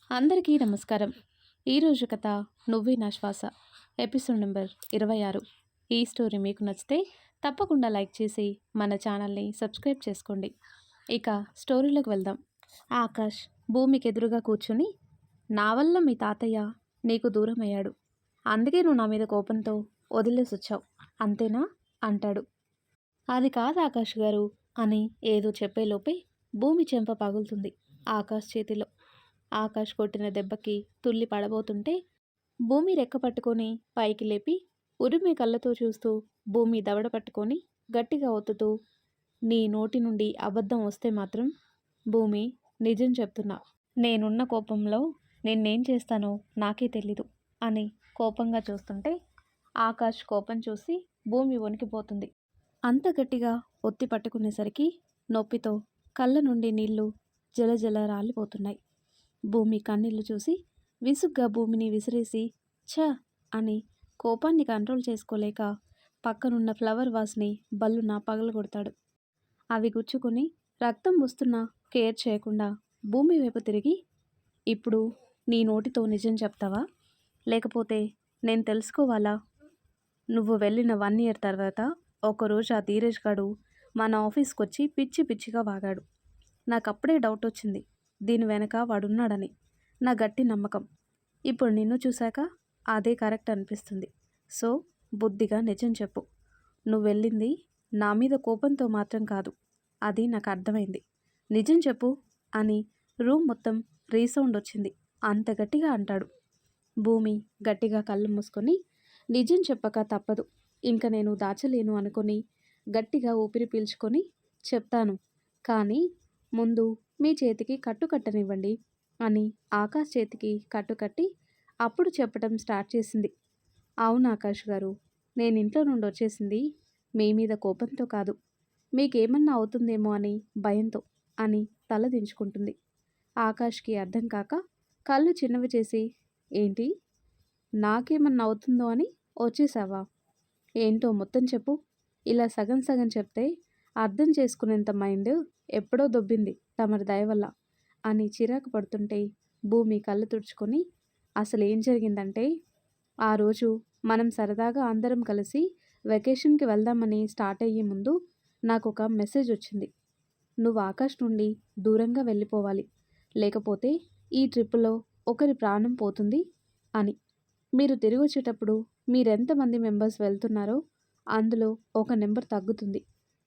అందరికీ నమస్కారం. ఈరోజు కథ 'నువ్వే నా శ్వాస' ఎపిసోడ్ నెంబర్ 26. ఈ స్టోరీ మీకు నచ్చితే తప్పకుండా లైక్ చేసి మన ఛానల్ని సబ్స్క్రైబ్ చేసుకోండి. ఇక స్టోరీలోకి వెళ్దాం. ఆకాష్ భూమికి ఎదురుగా కూర్చుని, నా వల్ల మీ తాతయ్య నీకు దూరమయ్యాడు, అందుకే నువ్వు నా మీద కోపంతో వదిలేసొచ్చావు అంతేనా అంటాడు. అది కాదు ఆకాష్ గారు అని ఏదో చెప్పేలోపే భూమి చెంప పగులుతుంది ఆకాష్ చేతిలో. ఆకాష్ కొట్టిన దెబ్బకి తుల్లి పడబోతుంటే భూమి రెక్క పట్టుకొని పైకి లేపి ఉరిమే కళ్ళతో చూస్తూ భూమి దవడ పట్టుకొని గట్టిగా ఒత్తుతూ, నీ నోటి నుండి అబద్ధం వస్తే మాత్రం భూమి నిజం చెప్తున్నా, నేనున్న కోపంలో నిన్నేం చేస్తానో నాకే తెలీదు అని కోపంగా చూస్తుంటే ఆకాష్ కోపం చూసి భూమి వణికిపోతుంది. అంత గట్టిగా ఒత్తి పట్టుకునేసరికి నొప్పితో కళ్ళ నుండి నీళ్లు జలజల రాలిపోతున్నాయి. భూమి కన్నీళ్లు చూసి విసుగ్గా భూమిని విసిరేసి ఛ అని కోపాన్ని కంట్రోల్ చేసుకోలేక పక్కనున్న ఫ్లవర్ వాస్ని బల్లున పగలగొడతాడు. అవి గుచ్చుకుని రక్తం వస్తున్నా కేర్ చేయకుండా భూమి వైపు తిరిగి, ఇప్పుడు నీ నోటితో నిజం చెప్తావా, లేకపోతే నేను తెలుసుకోవాలా? నువ్వు వెళ్ళిన 1 year తర్వాత ఒకరోజు ఆ ధీరజ్ గాడు మన ఆఫీస్కి వచ్చి పిచ్చి పిచ్చిగా వాగాడు. నాకప్పుడే డౌట్ వచ్చింది, దీని వెనక వాడున్నాడని. నా గట్టి నమ్మకం. ఇప్పుడు నిన్ను చూశాక అదే కరెక్ట్ అనిపిస్తుంది. సో బుద్ధిగా నిజం చెప్పు. నువ్వు వెళ్ళింది నా మీద కోపంతో మాత్రం కాదు, అది నాకు అర్థమైంది. నిజం చెప్పు అని రూమ్ మొత్తం రీసౌండ్ వచ్చింది. అంత గట్టిగా అంటాడు. భూమి గట్టిగా కళ్ళు మూసుకొని, నిజం చెప్పక తప్పదు, ఇంక నేను దాచలేను అనుకొని గట్టిగా ఊపిరి పీల్చుకొని, చెప్తాను, కానీ ముందు మీ చేతికి కట్టుకట్టనివ్వండి అని ఆకాష్ చేతికి కట్టుకట్టి అప్పుడు చెప్పటం స్టార్ట్ చేసింది. అవును ఆకాష్ గారు, నేను ఇంట్లో నుండి వచ్చేసింది మీ మీద కోపంతో కాదు, మీకేమన్నా అవుతుందేమో అని భయంతో అని తల దించుకుంటుంది. ఆకాష్కి అర్థం కాక కళ్ళు చిన్నవి చేసి, ఏంటి, నాకేమన్నా అవుతుందో అని వచ్చేసావా? ఏంటో మొత్తం చెప్పు. ఇలా సగం సగం చెప్తే అర్థం చేసుకునేంత మైండ్ ఎప్పుడో దొబ్బింది తమరి దయ వల్ల అని చిరాకు పడుతుంటే భూమి కళ్ళు తుడుచుకొని, అసలు ఏం జరిగిందంటే, ఆ రోజు మనం సరదాగా అందరం కలిసి వెకేషన్కి వెళ్దామని స్టార్ట్ అయ్యే ముందు నాకు ఒక మెసేజ్ వచ్చింది. నువ్వు ఆకాష్ నుండి దూరంగా వెళ్ళిపోవాలి, లేకపోతే ఈ ట్రిప్పులో ఒకరి ప్రాణం పోతుంది అని. మీరు తిరిగి వచ్చేటప్పుడు మీరెంతమంది మెంబర్స్ వెళ్తున్నారో అందులో ఒక నెంబర్ తగ్గుతుంది,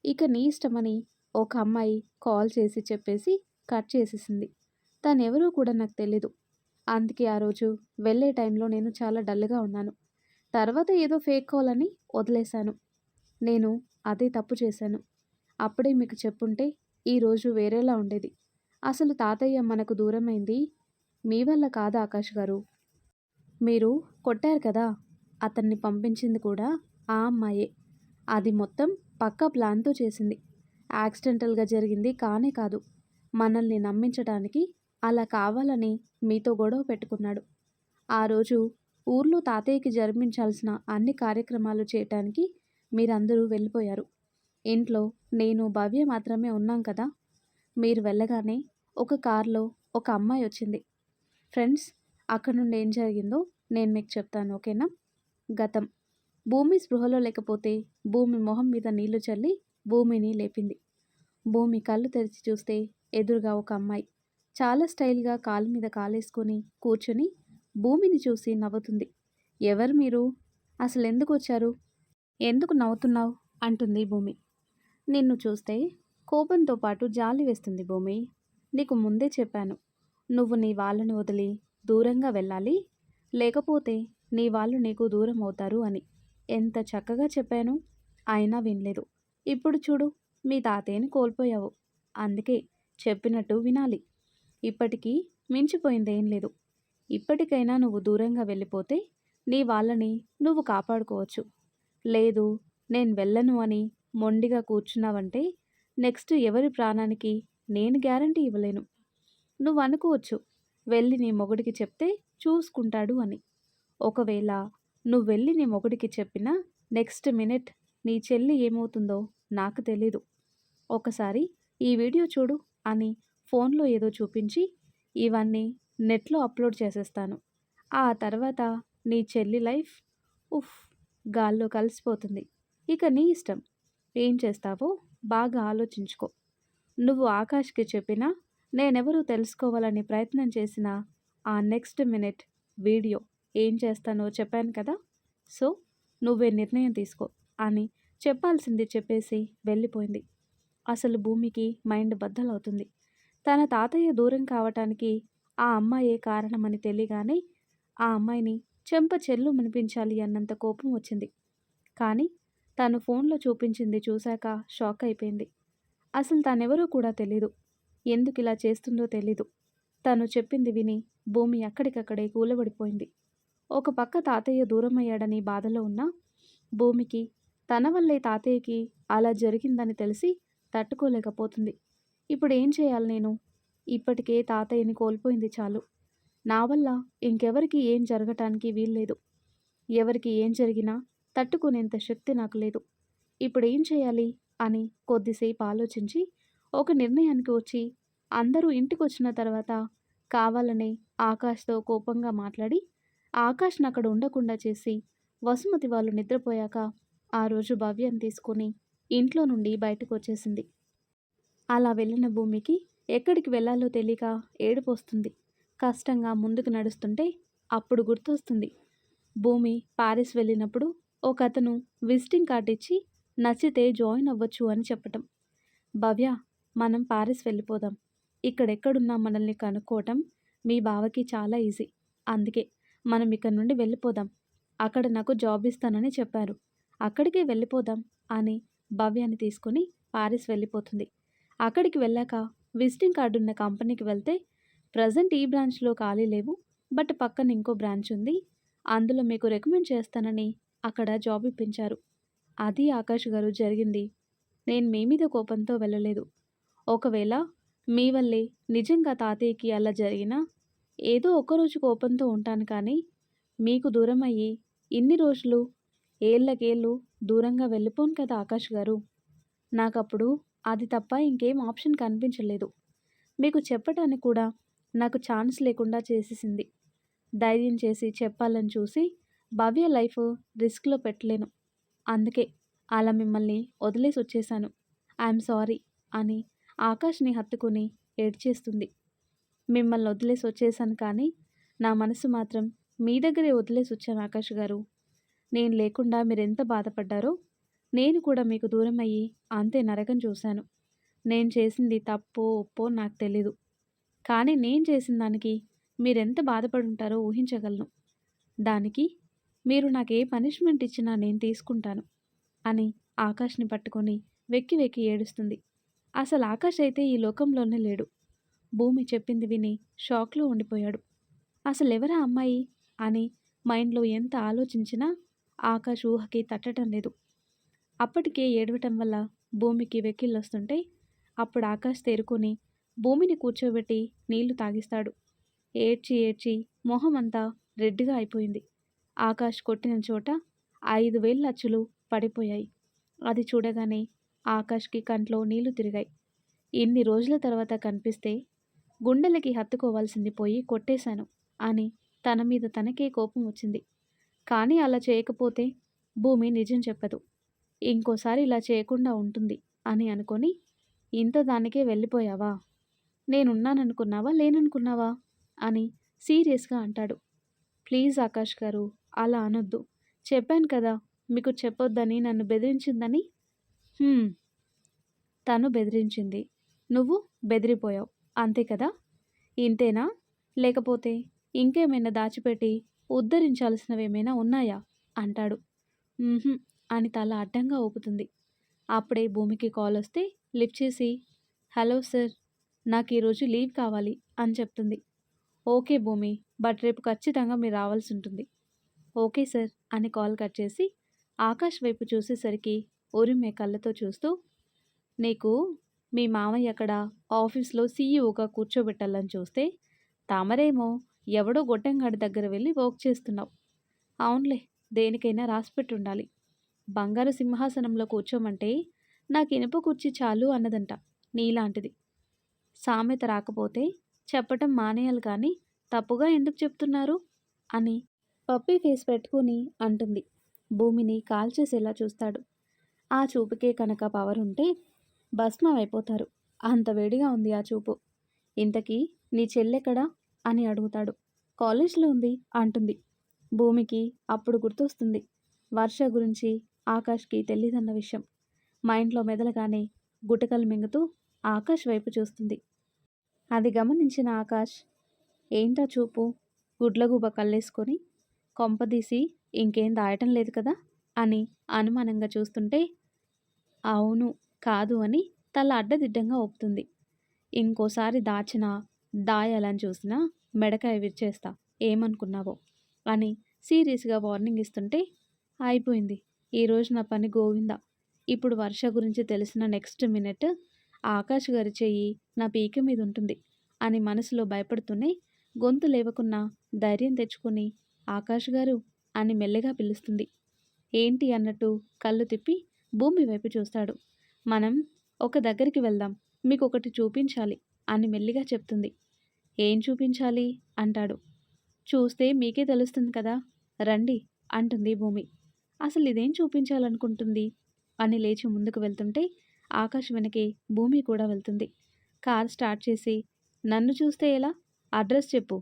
ఇక నీ ఇష్టమని ఒక అమ్మాయి కాల్ చేసి చెప్పేసి కట్ చేసేసింది. తనెవరో కూడా నాకు తెలీదు. అందుకే ఆ రోజు వెళ్ళే టైంలో నేను చాలా డల్గా ఉన్నాను. తర్వాత ఏదో ఫేక్ కాల్ అని వదిలేశాను. నేను అదే తప్పు చేశాను. అప్పుడే మీకు చెప్పుంటే ఈరోజు వేరేలా ఉండేది. అసలు తాతయ్య మనకు దూరమైంది మీ వల్ల కాదా ఆకాష్ గారు? మీరు కొట్టారు కదా, అతన్ని పంపించింది కూడా ఆ అమ్మాయే. అది మొత్తం పక్కా ప్లాన్తో చేసింది. యాక్సిడెంటల్గా జరిగింది కానే కాదు. మనల్ని నమ్మించడానికి అలా కావాలని మీతో గొడవ పెట్టుకున్నాడు. ఆ రోజు ఊర్లో తాతయ్యకి జరిపించాల్సిన అన్ని కార్యక్రమాలు చేయటానికి మీరందరూ వెళ్ళిపోయారు. ఇంట్లో నేను భవ్య మాత్రమే ఉన్నాం కదా. మీరు వెళ్ళగానే ఒక కారులో ఒక అమ్మాయి వచ్చింది. ఫ్రెండ్స్, అక్కడ నుండి ఏం జరిగిందో నేను మీకు చెప్తాను, ఓకేనా? గతం. భూమి స్పృహలో లేకపోతే భూమి మొహం మీద నీళ్లు చల్లి భూమిని లేపింది. భూమి కళ్ళు తెరిచి చూస్తే ఎదురుగా ఒక అమ్మాయి చాలా స్టైల్గా కాలు మీద కాలేసుకొని కూర్చొని భూమిని చూసి నవ్వుతుంది. ఎవరు మీరు? అసలు ఎందుకు వచ్చారు? ఎందుకు నవ్వుతున్నావు అంటుంది భూమి. నిన్ను చూస్తే కోపంతో పాటు జాలి వేస్తుంది భూమి. నీకు ముందే చెప్పాను, నువ్వు నీ వాళ్ళని వదిలి దూరంగా వెళ్ళాలి, లేకపోతే నీ వాళ్ళు నీకు దూరం అవుతారు అని. ఎంత చక్కగా చెప్పాను, అయినా వినలేదు. ఇప్పుడు చూడు, మీ తాతయ్యని కోల్పోయావు. అందుకే చెప్పినట్టు వినాలి. ఇప్పటికీ మించిపోయిందేం లేదు. ఇప్పటికైనా నువ్వు దూరంగా వెళ్ళిపోతే నీ వాళ్ళని నువ్వు కాపాడుకోవచ్చు. లేదు, నేను వెళ్ళను అని మొండిగా కూర్చున్నావంటే నెక్స్ట్ ఎవరి ప్రాణానికి నేను గ్యారంటీ ఇవ్వలేను. నువ్వు అనుకోవచ్చు, వెళ్ళి నీ మొగుడికి చెప్తే చూసుకుంటాడు అని. ఒకవేళ నువ్వు వెళ్ళి నీ మొగుడికి చెప్పినా నెక్స్ట్ మినిట్ నీ చెల్లి ఏమవుతుందో నాకు తెలీదు. ఒకసారి ఈ వీడియో చూడు అని ఫోన్లో ఏదో చూపించి, ఇవన్నీ నెట్‌లో అప్‌లోడ్ చేసేస్తాను. ఆ తర్వాత నీ చెల్లి లైఫ్ ఉఫ్! గాల్లో కలిసిపోతుంది. ఇక నీ ఇష్టం. ఏం చేస్తావో బాగా ఆలోచించుకో. నువ్వు ఆకాష్‌కి చెప్పినా, నేనెవరో తెలుసుకోవాలని ప్రయత్నం చేసినా, ఆ నెక్స్ట్ మినిట్ వీడియో ఏం చేస్తానో చెప్పాను కదా! సో, నువ్వే నిర్ణయం తీసుకో అని చెప్పాల్సింది చెప్పేసి వెళ్ళిపోయింది. అసలు భూమికి మైండ్ బద్దలవుతుంది. తన తాతయ్య దూరం కావటానికి ఆ అమ్మాయే కారణమని తెలియగానే, ఆ అమ్మాయిని చెంప చెల్లుమనిపించాలి అన్నంత కోపం వచ్చింది. కానీ తను ఫోన్‌లో చూపించింది చూశాక షాకయిపోయింది. అసలు తానెవరో కూడా తెలీదు. ఎందుకిలా చేస్తుందో తెలీదు. తను చెప్పింది విని భూమి అక్కడికక్కడే కూలబడిపోయింది. ఒక పక్క తాతయ్య దూరమయ్యాడని బాధలో ఉన్న భూమికి తన వల్లే తాతయ్యకి అలా జరిగిందని తెలిసి తట్టుకోలేకపోతుంది. ఇప్పుడేం చేయాలి నేను? ఇప్పటికే తాతయ్యని కోల్పోయింది చాలు. నా వల్ల ఇంకెవరికీ ఏం జరగటానికి వీల్లేదు. ఎవరికి ఏం జరిగినా తట్టుకునేంత శక్తి నాకు లేదు. ఇప్పుడేం చేయాలి అని కొద్దిసేపు ఆలోచించి ఒక నిర్ణయానికి వచ్చి అందరూ ఇంటికొచ్చిన తర్వాత కావాలనే ఆకాష్‌తో కోపంగా మాట్లాడి ఆకాష్‌ని అక్కడ ఉండకుండా చేసి వసుమతి వాళ్ళు నిద్రపోయాక ఆ రోజు భవ్యని తీసుకొని ఇంట్లో నుండి బయటకొచ్చేసింది. అలా వెళ్ళిన భూమికి ఎక్కడికి వెళ్ళాలో తెలియక ఏడుపొస్తుంది. కష్టంగా ముందుకు నడుస్తుంటే అప్పుడు గుర్తొస్తుంది. భూమి పారిస్ వెళ్ళినప్పుడు ఒకతను విజిటింగ్ కార్డ్ ఇచ్చి నచ్చితే జాయిన్ అవ్వచ్చు అని చెప్పటం. భవ్య, మనం పారిస్ వెళ్ళిపోదాం. ఇక్కడెక్కడున్నా మనల్ని కనుక్కోవటం మీ బావకి చాలా ఈజీ. అందుకే మనం ఇక్కడి నుండి వెళ్ళిపోదాం. అక్కడ నాకు జాబ్ ఇస్తానని చెప్పారు. అక్కడికే వెళ్ళిపోదాం అని భవ్యాన్ని తీసుకొని పారిస్ వెళ్ళిపోతుంది. అక్కడికి వెళ్ళాక విజిటింగ్ కార్డు ఉన్న కంపెనీకి వెళ్తే ప్రజెంట్ ఈ బ్రాంచ్‌లో ఖాళీ లేవు. బట్ పక్కన ఇంకో బ్రాంచ్ ఉంది. అందులో మీకు రికమెండ్ చేస్తానని అక్కడ జాబ్ ఇప్పించారు. అది ఆకాష్ గారు జరిగింది. నేను మీ మీద కోపంతో వెళ్ళలేదు. ఒకవేళ మీ వల్లే నిజంగా తాతయ్యకి అలా జరిగినా ఏదో ఒకరోజు కోపంతో ఉంటాను కానీ మీకు దూరమయ్యి ఇన్ని రోజులు ఏళ్ళకేళ్ళు దూరంగా వెళ్ళిపోను కదా ఆకాష్ గారు. నాకప్పుడు అది తప్ప ఇంకేం ఆప్షన్ కనిపించలేదు. మీకు చెప్పటానికి కూడా నాకు ఛాన్స్ లేకుండా చేసేసింది. ధైర్యం చేసి చెప్పాలని చూసి భవ్య లైఫ్ రిస్క్‌లో పెట్టలేను. అందుకే అలా మిమ్మల్ని వదిలేసి వచ్చేసాను. ఐయామ్ సారీ అని ఆకాష్‌ని హత్తుకుని ఏడ్చేస్తుంది. మిమ్మల్ని వదిలేసి వచ్చేసాను కానీ నా మనసు మాత్రం మీ దగ్గరే వదిలేసి వచ్చాను ఆకాష్ గారు. నేను లేకుండా మీరెంత బాధపడ్డారో నేను కూడా మీకు దూరమయ్యి అంతే నరకం చూశాను. నేను చేసింది తప్పో ఒప్పో నాకు తెలీదు. కానీ నేను చేసిన దానికి మీరెంత బాధపడుంటారో ఊహించగలను. దానికి మీరు నాకే పనిష్మెంట్ ఇచ్చినా నేను తీసుకుంటాను అని ఆకాష్‌ని పట్టుకొని వెక్కి వెక్కి ఏడుస్తుంది. అసలు ఆకాష్ అయితే ఈ లోకంలోనే లేడు. భూమి చెప్పింది విని షాక్‌లో ఉండిపోయాడు. అసలెవరా అమ్మాయి అని మైండ్‌లో ఎంత ఆలోచించినా ఆకాష్ ఊహకి తట్టటం లేదు. అప్పటికే ఏడవటం వల్ల భూమికి వెక్కిళ్ళొస్తుంటే అప్పుడు ఆకాష్ తేరుకొని భూమిని కూర్చోబెట్టి నీళ్లు తాగిస్తాడు. ఏడ్చి ఏడ్చి మొహమంతా రెడ్‌గా అయిపోయింది. ఆకాష్ కొట్టిన చోట 5,000 అచ్చులు పడిపోయాయి. అది చూడగానే ఆకాష్‌కి కంట్లో నీళ్లు తిరిగాయి. ఇన్ని రోజుల తర్వాత కనిపిస్తే గుండెలకి హత్తుకోవాల్సింది పోయి కొట్టేశాను అని తన మీద తనకే కోపం వచ్చింది. కానీ అలా చేయకపోతే భూమి నిజం చెప్పదు. ఇంకోసారి ఇలా చేయకుండా ఉంటుంది అని అనుకొని, ఇంత దానికే వెళ్ళిపోయావా? నేనున్నాననుకున్నావా? లేననుకున్నావా? అని సీరియస్‌గా అంటాడు. ప్లీజ్ ఆకాష్ గారు అలా అనొద్దు. చెప్పాను కదా మీకు చెప్పొద్దని నన్ను బెదిరించిందని. హ్మ్. తను బెదిరించింది. నువ్వు బెదిరిపోయావు. అంతే కదా? ఇంతేనా? లేకపోతే ఇంకేమైనా దాచిపెట్టి ఉద్ధరించాల్సినవేమైనా ఉన్నాయా? అంటాడు. హుహు. అని తల అడ్డంగా ఊపుతుంది. అప్పుడే భూమికి కాలొస్తే లిఫ్ట్ చేసి, హలో సార్, నాకీరోజు లీవ్ కావాలి అని చెప్తుంది. ఓకే భూమి, బట్ రేపు ఖచ్చితంగా మీరు రావాల్సుంటుంది. ఓకే సార్ అని కాల్ కట్ చేసి ఆకాష్ వైపు చూసేసరికి ఉరిమే కళ్ళతో చూస్తూ, నీకు మీ మామయ్య అక్కడ ఆఫీస్‌లో సీఈఓగా కూర్చోబెట్టాలని చూస్తే, తమరేమో ఎవడో గొట్టంగాడి దగ్గర వెళ్ళి వర్క్ చేస్తున్నావు. అవునులే, దేనికైనా రాసిపెట్టుండాలి. బంగారు సింహాసనంలో కూర్చోమంటే నాకు ఇనుప కుర్చీ చాలు అన్నదంట నీలాంటిది. సామెత రాకపోతే చెప్పటం మానేయాలి కానీ తప్పుగా ఎందుకు చెప్తున్నారు అని పప్పీ ఫేస్ పెట్టుకుని అంటుంది. భూమిని కాల్చేసేలా చూస్తాడు. ఆ చూపుకే కనుక పవర్ ఉంటే భస్మం అయిపోతారు. అంత వేడిగా ఉంది ఆ చూపు. ఇంతకీ నీ చెల్లెక్కడా అని అడుగుతాడు. కాలేజ్లో ఉంది అంటుంది. భూమికి అప్పుడు గుర్తొస్తుంది వర్ష గురించి ఆకాష్కి తెలీదన్న విషయం. మైండ్లో మెదలగానే గుటకలు మింగుతూ ఆకాష్ వైపు చూస్తుంది. అది గమనించిన ఆకాష్, ఏంటా చూపు? గుడ్లగూబ కళ్ళేసుకొని కొంపదీసి ఇంకేం దాయటం లేదు కదా అని అనుమానంగా చూస్తుంటే, అవును కాదు అని తల అడ్డదిడ్డంగా ఒప్పుతుంది. ఇంకోసారి దాచినా దాయాలని చూసినా మెడకాయ విరిచేస్తా, ఏమనుకున్నావో అని సీరియస్గా వార్నింగ్ ఇస్తుంటే, అయిపోయింది ఈరోజు నా పని గోవిందా. ఇప్పుడు వర్ష గురించి తెలిసిన నెక్స్ట్ మినిట్ ఆకాష్ గారి చెయ్యి నా పీక మీద ఉంటుంది అని మనసులో భయపడుతూనే గొంతు లేవకున్నా ధైర్యం తెచ్చుకొని ఆకాష్ గారు అని మెల్లగా పిలుస్తుంది. ఏంటి అన్నట్టు కళ్ళు తిప్పి భూమి వైపు చూస్తాడు. మనం ఒక దగ్గరికి వెళ్దాం, మీకు ఒకటి చూపించాలి అని మెల్లిగా చెప్తుంది. ఏం చూపించాలి అంటాడు. చూస్తే మీకే తెలుస్తుంది కదా, రండి అంటుంది భూమి. అసలు ఇదేం చూపించాలనుకుంటుంది అని లేచి ముందుకు వెళ్తుంటే ఆకాష్ వెనకే భూమి కూడా వెళ్తుంది. కార్ స్టార్ట్ చేసి, నన్ను చూస్తే ఎలా, అడ్రస్ చెప్పు,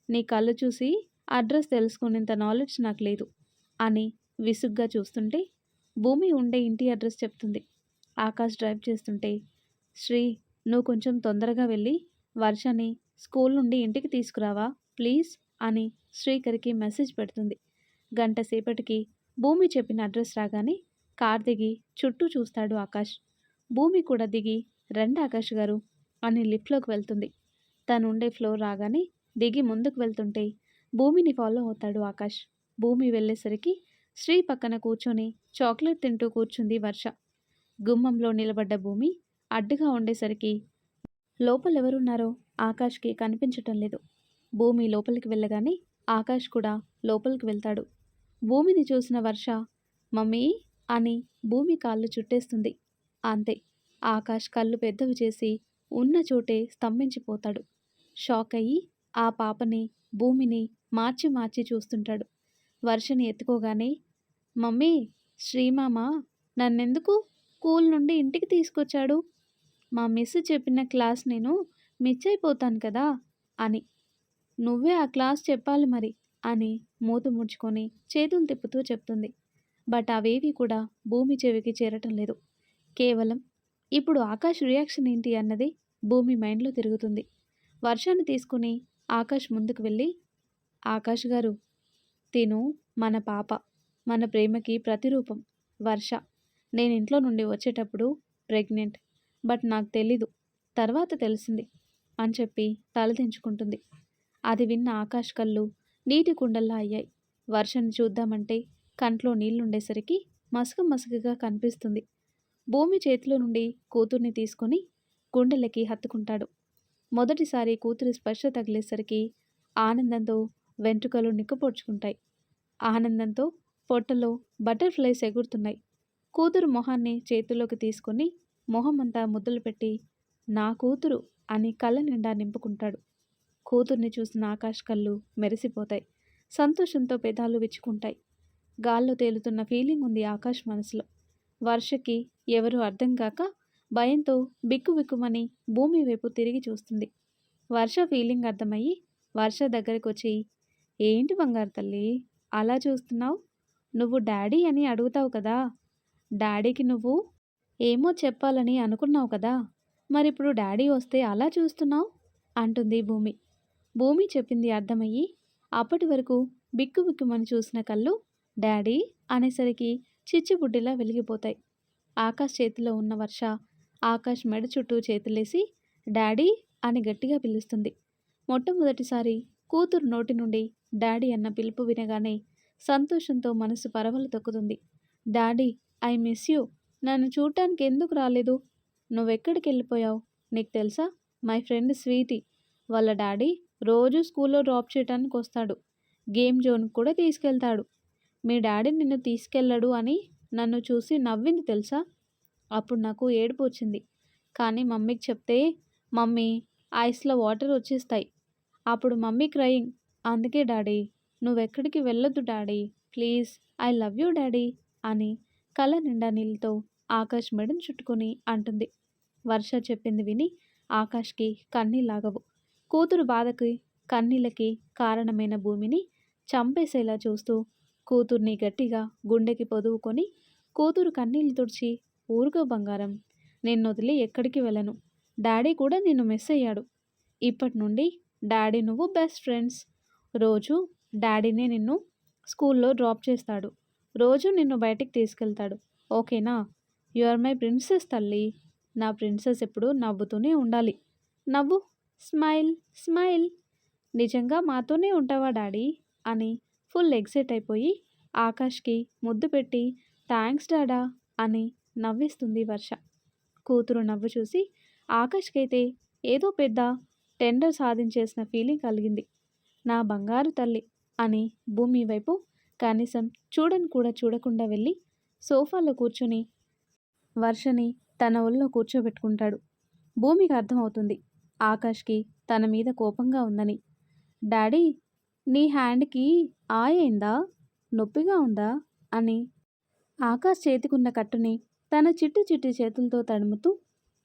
నీ కళ్ళు చూసి అడ్రస్ తెలుసుకునేంత నాలెడ్జ్ నాకు లేదు అని విసుగ్గా చూస్తుంటే భూమి ఉండే ఇంటి అడ్రస్ చెప్తుంది. ఆకాష్ డ్రైవ్ చేస్తుంటే, శ్రీ నువ్వు కొంచెం తొందరగా వెళ్ళి వర్షని స్కూల్ నుండి ఇంటికి తీసుకురావా ప్లీజ్ అని శ్రీకర్కి మెసేజ్ పెడుతుంది. గంట సేపటికి భూమి చెప్పిన అడ్రస్ రాగానే కార్ దిగి చుట్టూ చూస్తాడు ఆకాష్. భూమి కూడా దిగి రండి ఆకాష్ గారు అని లిఫ్ట్లోకి వెళ్తుంది. తను ఉండే ఫ్లోర్ రాగానే దిగి ముందుకు వెళ్తుంటే భూమిని ఫాలో అవుతాడు ఆకాష్. భూమి వెళ్ళేసరికి శ్రీ పక్కన కూర్చొని చాక్లెట్ తింటూ కూర్చుంది వర్ష. గుమ్మంలో నిలబడ్డ భూమి అడ్డుగా ఉండేసరికి లోపలెవరున్నారో ఆకాష్కి కనిపించటం లేదు. భూమి లోపలికి వెళ్ళగానే ఆకాష్ కూడా లోపలికి వెళ్తాడు. భూమిని చూసిన వర్ష మమ్మీ అని భూమి కాళ్ళు చుట్టేస్తుంది. అంతే, ఆకాష్ కళ్ళు పెద్దవి చేసి ఉన్న చోటే స్తంభించిపోతాడు. షాక్ అయ్యి ఆ పాపని భూమిని మార్చి మార్చి చూస్తుంటాడు. వర్షని ఎత్తుకోగానే, మమ్మీ శ్రీమామ నన్నెందుకు స్కూల్ నుండి ఇంటికి తీసుకొచ్చాడు, మా మిస్ చెప్పిన క్లాస్ నేను మిస్ అయిపోతాను కదా అని. నువ్వే ఆ క్లాస్ చెప్పాలి మరి అని మూత ముడుచుకొని చేతులు తిప్పుతూ చెప్తుంది. బట్ అవేవి కూడా భూమి చెవికి చేరటం లేదు. కేవలం ఇప్పుడు ఆకాష్ రియాక్షన్ ఏంటి అన్నది భూమి మైండ్లో తిరుగుతుంది. వర్షాన్ని తీసుకుని ఆకాష్ ముందుకు వెళ్ళి, ఆకాష్ గారు తిను మన పాప, మన ప్రేమకి ప్రతిరూపం వర్ష. నేను ఇంట్లో నుండి వచ్చేటప్పుడు ప్రెగ్నెంట్, బట్ నాకు తెలీదు, తర్వాత తెలిసింది అని చెప్పి తలదించుకుంటుంది. అది విన్న ఆకాష్ కళ్ళు నీటి కుండల్లా అయ్యాయి. వర్షని చూద్దామంటే కంట్లో నీళ్లుండేసరికి మసక మసకగా కనిపిస్తుంది. భూమి చేతిలో నుండి కూతుర్ని తీసుకొని గుండెలకి హత్తుకుంటాడు. మొదటిసారి కూతురి స్పర్శ తగిలేసరికి ఆనందంతో వెంట్రుకలు నిక్కపొడుచుకుంటాయి. ఆనందంతో పొట్టలో బటర్ఫ్లైస్ ఎగురుతున్నాయి. కూతురు మొహాన్ని చేతుల్లోకి తీసుకొని మొహమంతా ముద్దులు పెట్టి నా కూతురు అని కళ్ళ నిండా నింపుకుంటాడు. కూతుర్ని చూసిన ఆకాష్ కళ్ళు మెరిసిపోతాయి. సంతోషంతో పెదాలు విచ్చుకుంటాయి. గాల్లో తేలుతున్న ఫీలింగ్ ఉంది ఆకాష్ మనసులో. వర్షకి ఎవరు అర్థం కాక భయంతో బిక్కుబిక్కుమని భూమి వైపు తిరిగి చూస్తుంది. వర్ష ఫీలింగ్ అర్థమయ్యి వర్ష దగ్గరికి వచ్చి, ఏంటి బంగారు తల్లి అలా చూస్తున్నావు, నువ్వు డాడీ అని అడుగుతావు కదా, డాడీకి నువ్వు ఏమో చెప్పాలని అనుకున్నావు కదా, మరిప్పుడు డాడీ వస్తే అలా చూస్తున్నావు అంటుంది భూమి. భూమి చెప్పింది అర్థమయ్యి అప్పటి వరకు బిక్కుబిక్కుమని చూసిన కళ్ళు డాడీ అనేసరికి చిచ్చుబుడ్డిలా వెలిగిపోతాయి. ఆకాష్ చేతిలో ఉన్న వర్ష ఆకాష్ మెడ చుట్టూ చేతులేసి డాడీ అని గట్టిగా పిలుస్తుంది. మొట్టమొదటిసారి కూతురు నోటి నుండి డాడీ అన్న పిలుపు వినగానే సంతోషంతో మనసు పరవలు తొక్కుతుంది. డాడీ ఐ మిస్ యూ, నన్ను చూడటానికి ఎందుకు రాలేదు, నువ్వెక్కడికి వెళ్ళిపోయావు, నీకు తెలుసా మై ఫ్రెండ్ స్వీటీ వాళ్ళ డాడీ రోజు స్కూల్లో డ్రాప్ చేయడానికి వస్తాడు, గేమ్ జోన్కి కూడా తీసుకెళ్తాడు, మీ డాడీ నిన్ను తీసుకెళ్ళడు అని నన్ను చూసి నవ్వింది తెలుసా. అప్పుడు నాకు ఏడుపు వచ్చింది, కానీ మమ్మీకి చెప్తే మమ్మీ ఐస్లో వాటర్ వచ్చేస్తాయి, అప్పుడు మమ్మీ క్రయింగ్. అందుకే డాడీ నువ్వెక్కడికి వెళ్ళొద్దు daddy. Please I love you daddy అని కళ్ళ నిండా నీళ్ళతో ఆకాష్ మెడను చుట్టుకొని అంటుంది. వర్ష చెప్పింది విని ఆకాష్కి కన్నీళ్ళాగవు. కూతురు బాధకి కన్నీళ్ళకి కారణమైన భూమిని చంపేసేలా చూస్తూ కూతుర్ని గట్టిగా గుండెకి పొదువుకొని కూతురు కన్నీళ్లు తుడిచి, ఊరుకో బంగారం, నిన్నొదిలి ఎక్కడికి వెళ్ళను. డాడీ కూడా నిన్ను మిస్ అయ్యాడు. ఇప్పటి నుండి డాడీ నువ్వు బెస్ట్ ఫ్రెండ్స్. రోజు డాడీనే నిన్ను స్కూల్లో డ్రాప్ చేస్తాడు. రోజు నిన్ను బయటికి తీసుకెళ్తాడు. ఓకేనా? యు ఆర్ మై ప్రిన్సెస్ తల్లి. నా ప్రిన్సెస్ ఎప్పుడు నవ్వుతూనే ఉండాలి. నవ్వు. Smile smile. నిజంగా మాతోనే ఉంటావా డాడీ అని ఫుల్ ఎక్సైట్ అయిపోయి ఆకాష్కి ముద్దు పెట్టి థ్యాంక్స్ డాడా అని నవ్విస్తుంది వర్ష. కూతురు నవ్వు చూసి ఆకాష్కైతే ఏదో పెద్ద టెండర్ సాధించేసిన ఫీలింగ్ కలిగింది. నా బంగారు తల్లి అని భూమి వైపు కనీసం చూడని కూడా చూడకుండా వెళ్ళి సోఫాలో కూర్చుని వర్షని తన ఒళ్ళో కూర్చోబెట్టుకుంటాడు. భూమికి అర్థమవుతుంది ఆకాష్కి తన మీద కోపంగా ఉందని. డాడీ నీ హ్యాండ్కి అయిందా? నొప్పిగా ఉందా అని ఆకాష్ చేతికున్న కట్టుని తన చిట్టి చిట్టి చేతులతో తడుముతూ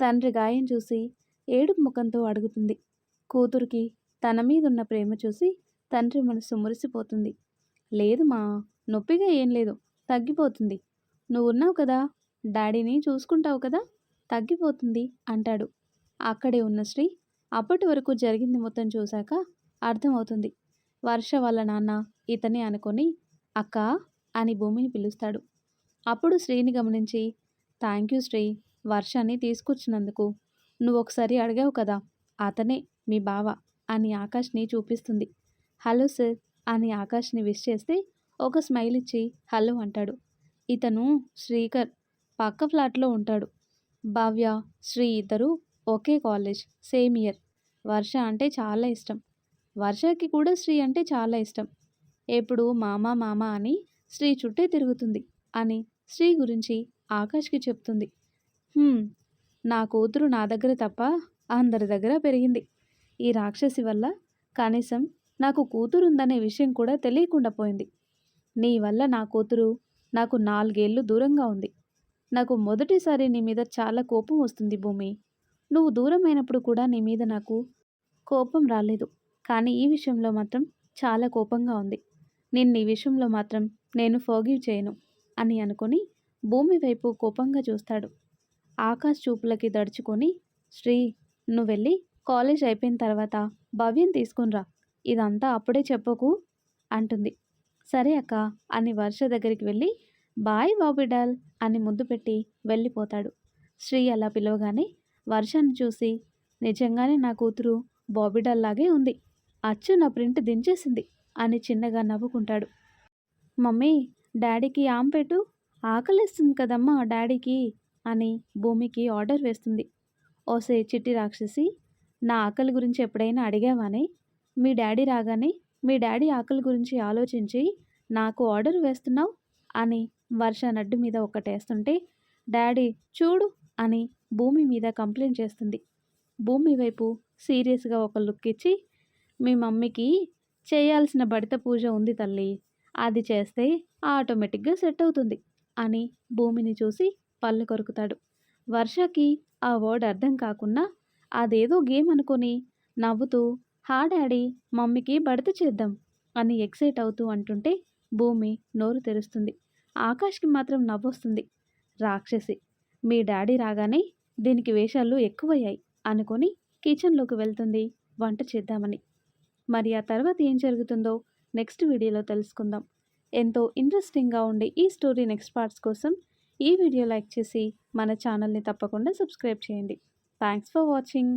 తండ్రి గాయం చూసి ఏడుపు ముఖంతో అడుగుతుంది. కూతురికి తన మీదున్న ప్రేమ చూసి తండ్రి మనసు మురిసిపోతుంది. లేదు మా, నొప్పిగా ఏం లేదు, తగ్గిపోతుంది. నువ్వున్నావు కదా, డాడీని చూసుకుంటావు కదా, తగ్గిపోతుంది అంటాడు. అక్కడే ఉన్న శ్రీ అప్పటి వరకు జరిగింది మొత్తం చూశాక అర్థమవుతుంది. వర్ష వాళ్ళ నాన్న ఇతనే అనుకొని అక్క అని భూమిని పిలుస్తాడు. అప్పుడు శ్రీని గమనించి థ్యాంక్ యూ శ్రీ, వర్షాన్ని తీసుకొచ్చినందుకు. నువ్వు ఒకసారి అడిగావు కదా, అతనే మీ బావ అని ఆకాష్ని చూపిస్తుంది. హలో సార్ అని ఆకాష్ని విష్ చేస్తే ఒక స్మైల్ ఇచ్చి హలో అంటాడు. ఇతను శ్రీకర్, పక్క ఫ్లాట్లో ఉంటాడు. భవ్య శ్రీ ఇద్దరు ఒకే కాలేజ్, సేమ్ ఇయర్. వర్ష అంటే చాలా ఇష్టం. వర్షకి కూడా శ్రీ అంటే చాలా ఇష్టం. ఎప్పుడు మామ మామ అని శ్రీ చుట్టే తిరుగుతుంది అని శ్రీ గురించి ఆకాష్కి చెప్తుంది. నా కూతురు నా దగ్గర తప్ప అందరి దగ్గర పెరిగింది. ఈ రాక్షసి వల్ల కనీసం నాకు కూతురుందనే విషయం కూడా తెలియకుండా పోయింది. నీ వల్ల నా కూతురు నాకు 4 ఏళ్ళు దూరంగా ఉంది. నాకు మొదటిసారి నీ మీద చాలా కోపం వస్తుంది భూమి. నువ్వు దూరమైనప్పుడు కూడా నీ మీద నాకు కోపం రాలేదు. కానీ ఈ విషయంలో మాత్రం చాలా కోపంగా ఉంది. నిన్ను ఈ విషయంలో మాత్రం నేను ఫర్గివ్ చేయను అని అనుకొని భూమి వైపు కోపంగా చూస్తాడు. ఆకాష్ చూపులకి దడుచుకొని శ్రీ, నువ్వెళ్ళి కాలేజ్ అయిపోయిన తర్వాత భవ్యం తీసుకునిరా, ఇదంతా అప్పుడే చెప్పకు అంటుంది. సరే అక్క అని వర్ష దగ్గరికి వెళ్ళి బాయ్ బాబిడాల్ అని ముద్దు పెట్టి వెళ్ళిపోతాడు. శ్రీ అలా పిలవగానే వర్షాన్ని చూసి నిజంగానే నా కూతురు బాబిడాల్ లాగే ఉంది, అచ్చు నా ప్రింట్ దించేసింది అని చిన్నగా నవ్వుకుంటాడు. మమ్మీ డాడీకి ఆమ్ పెట్టు, ఆకలిస్తుంది కదమ్మా డాడీకి అని భూమికి ఆర్డర్ వేస్తుంది. ఓసే చిట్టి రాక్షసి, నా ఆకలి గురించి ఎప్పుడైనా అడిగావానే? మీ డాడీ రాగానే మీ డాడీ ఆకలి గురించి ఆలోచించి నాకు ఆర్డర్ వేస్తున్నావు అని వర్ష నడ్డు మీద ఒకటేస్తుంటే డాడీ చూడు అని భూమి మీద కంప్లైంట్ చేస్తుంది. భూమి వైపు సీరియస్గా ఒక లుక్ ఇచ్చి మీ మమ్మీకి చేయాల్సిన బడిత పూజ ఉంది తల్లి, అది చేస్తే ఆటోమేటిక్గా సెట్ అవుతుంది అని భూమిని చూసి పళ్ళు కొరుకుతాడు. వర్షకి ఆ వర్డ్ అర్థం కాకున్నా అదేదో గేమ్ అనుకొని నవ్వుతూ హా డాడీ మమ్మీకి బడిత చేద్దాం అని ఎక్సైట్ అవుతూ అంటుంటే భూమి నోరు తెరుస్తుంది. ఆకాష్కి మాత్రం నవ్వొస్తుంది. రాక్షసి, మీ డాడీ రాగానే దీనికి వేషాలు ఎక్కువయ్యాయి అనుకొని కిచెన్లోకి వెళ్తుంది వంట చేద్దామని. మరి ఆ తర్వాత ఏం జరుగుతుందో నెక్స్ట్ వీడియోలో తెలుసుకుందాం. ఎంతో ఇంట్రెస్టింగ్గా ఉండే ఈ స్టోరీ నెక్స్ట్ పార్ట్స్ కోసం ఈ వీడియో లైక్ చేసి మన ఛానల్ని తప్పకుండా సబ్స్క్రైబ్ చేయండి. Thanks for watching.